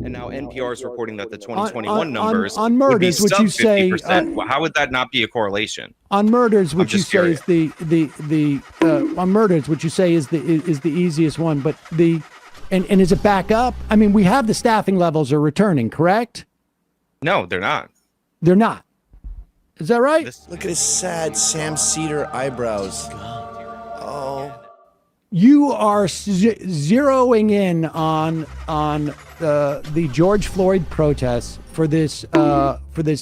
And now NPR is reporting that the 2021 numbers on murders, would be would you sub 50%. say? Well, how would that not be a correlation? On murders, would you say curious. is on murders, would you say is the easiest one? But and is it back up? I mean, we have the staffing levels are returning, correct? No, they're not. They're not. Is that right? Look at his sad Sam Seder eyebrows. Oh. You are zeroing in on the George Floyd protests for this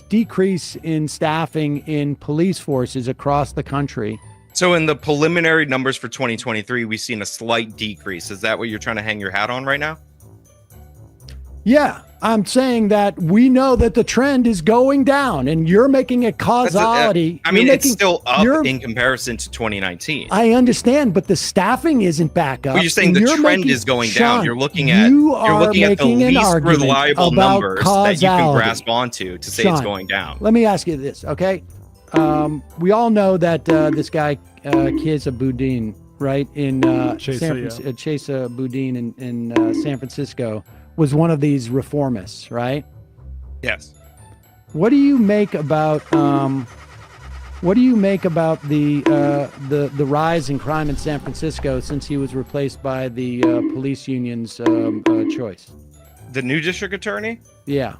decrease in staffing in police forces across the country. So in the preliminary numbers for 2023, we've seen a slight decrease. Is that what you're trying to hang your hat on right now? Yeah, I'm saying that we know that the trend is going down, and you're making a causality. It's still up in comparison to 2019. I understand, but the staffing isn't back up. But you're saying the trend is going down. You're looking at the least reliable numbers that you can grasp onto to say it's going down. Let me ask you this, okay? We all know that this guy Chesa Boudin, right, in Chesa Boudin in San Francisco, was one of these reformists, right? Yes. What do you make about the rise in crime in San Francisco since he was replaced by the police union's choice? The new district attorney? Yeah.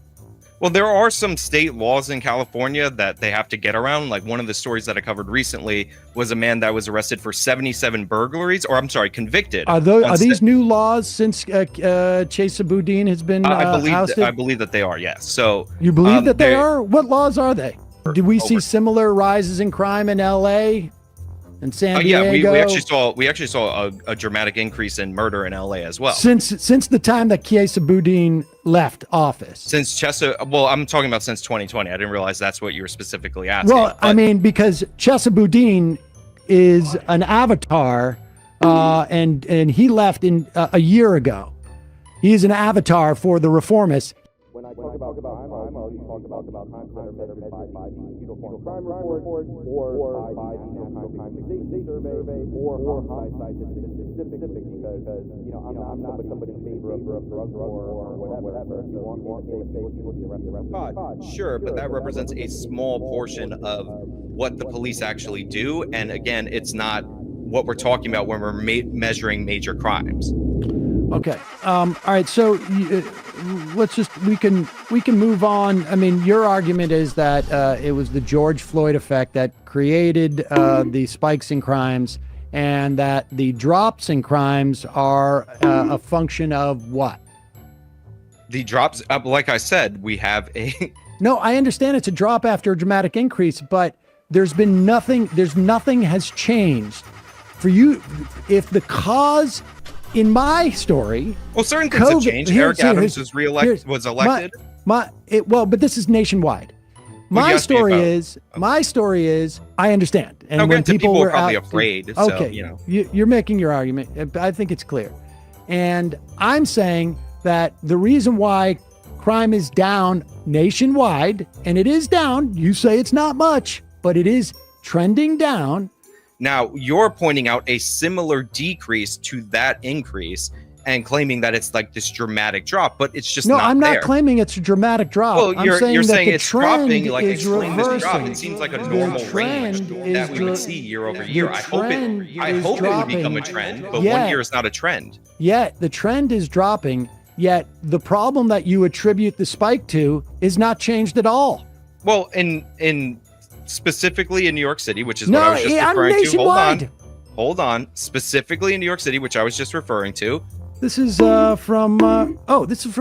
Well, there are some state laws in California that they have to get around. Like one of the stories that I covered recently was a man that was arrested for 77 burglaries, convicted. Are these new laws since Chesa Boudin has been ousted? I believe that they are, yes. So you believe that they are? What laws are they? Did we see similar rises in crime in LA and San Diego? Yeah, we actually saw a dramatic increase in murder in LA as well. Since the time that Chesa Boudin left office. Since I'm talking about since 2020. I didn't realize that's what you were specifically asking. Well, I mean, because Chesa Boudin is an avatar, and he left in a year ago. He's an avatar for the reformists. When I talk about crime, I always talk about crimes that are measured by the Uniform Crime Report or by the National Crime Survey or homicide statistics, because I'm not somebody in favor of drugs or whatever. You want me to say what you arrest. Sure, but that represents a small portion of what the police actually do, and again, it's not what we're talking about when we're measuring major crimes. Okay. All right. So we can move on. I mean, your argument is that it was the George Floyd effect that created the spikes in crimes, and that the drops in crimes are a function of what? The drops, like I said, we have a. No, I understand it's a drop after a dramatic increase, but there's been nothing. Nothing has changed for you. If the cause. In my story, well, certain things have changed. Eric Adams was elected. But this is nationwide. My story is, I understand. And when people were probably afraid. Okay, so, you're making your argument. I think it's clear. And I'm saying that the reason why crime is down nationwide, and it is down, you say it's not much, but it is trending down. Now, you're pointing out a similar decrease to that increase and claiming that it's like this dramatic drop, but it's just not there. No, I'm not claiming it's a dramatic drop. Well, you're saying it's dropping, like explain this drop. It seems like a normal range that we would see year over year. I hope it would become a trend, but 1 year is not a trend. Yet the trend is dropping, yet the problem that you attribute the spike to is not changed at all. Well, in specifically in New York City, which is what I was just referring to. Hold on. Specifically in New York City, which I was just referring to. This is from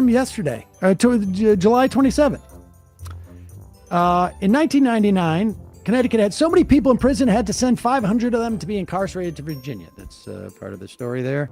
yesterday, July 27th. In 1999, Connecticut had so many people in prison, had to send 500 of them to be incarcerated to Virginia. That's part of the story there.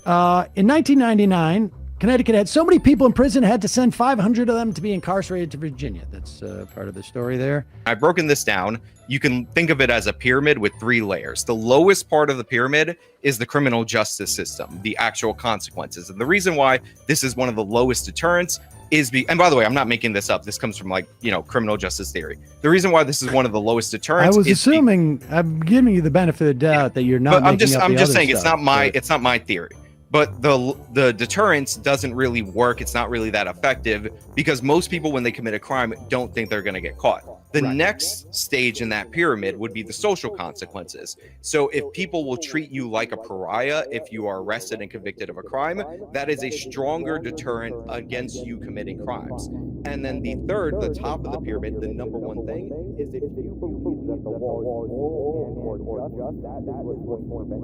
In 1999, Connecticut had so many people in prison, had to send 500 of them to be incarcerated to Virginia. That's part of the story there. I've broken this down. You can think of it as a pyramid with 3 layers. The lowest part of the pyramid is the criminal justice system, the actual consequences. And the reason why this is one of the lowest deterrents and by the way, I'm not making this up. This comes from like, criminal justice theory. The reason why this is one of the lowest deterrents. I was assuming, I'm giving you the benefit of the doubt that you're not. But I'm just saying stuff, it's not my theory. But the deterrence doesn't really work. It's not really that effective because most people, when they commit a crime, don't think they're going to get caught. The next stage in that pyramid would be the social consequences. So if people will treat you like a pariah if you are arrested and convicted of a crime, that is a stronger deterrent against you committing crimes. And then the third, the top of the pyramid, the number one thing is if you believe that the law is or just, that is what's more from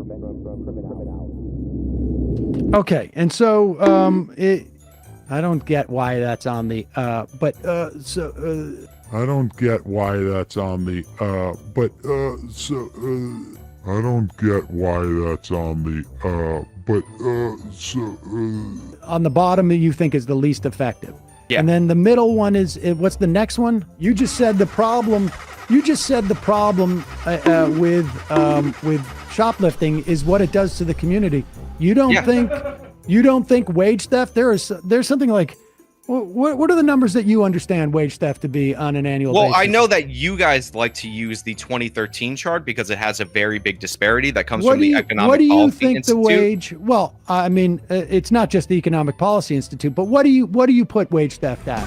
criminality. Okay, and so I don't get why that's on the I don't get why that's on the I don't get why that's on the on the bottom you think is the least effective. Yeah. And then the middle one is what's the next one? You just said the problem with shoplifting is what it does to the community. You don't think wage theft? There's something like, what are the numbers that you understand wage theft to be on an annual basis? Well, I know that you guys like to use the 2013 chart because it has a very big disparity that comes from the Economic What do you Policy think Institute. the wage? Well, I mean, it's not just the Economic Policy Institute, but what do you put wage theft at?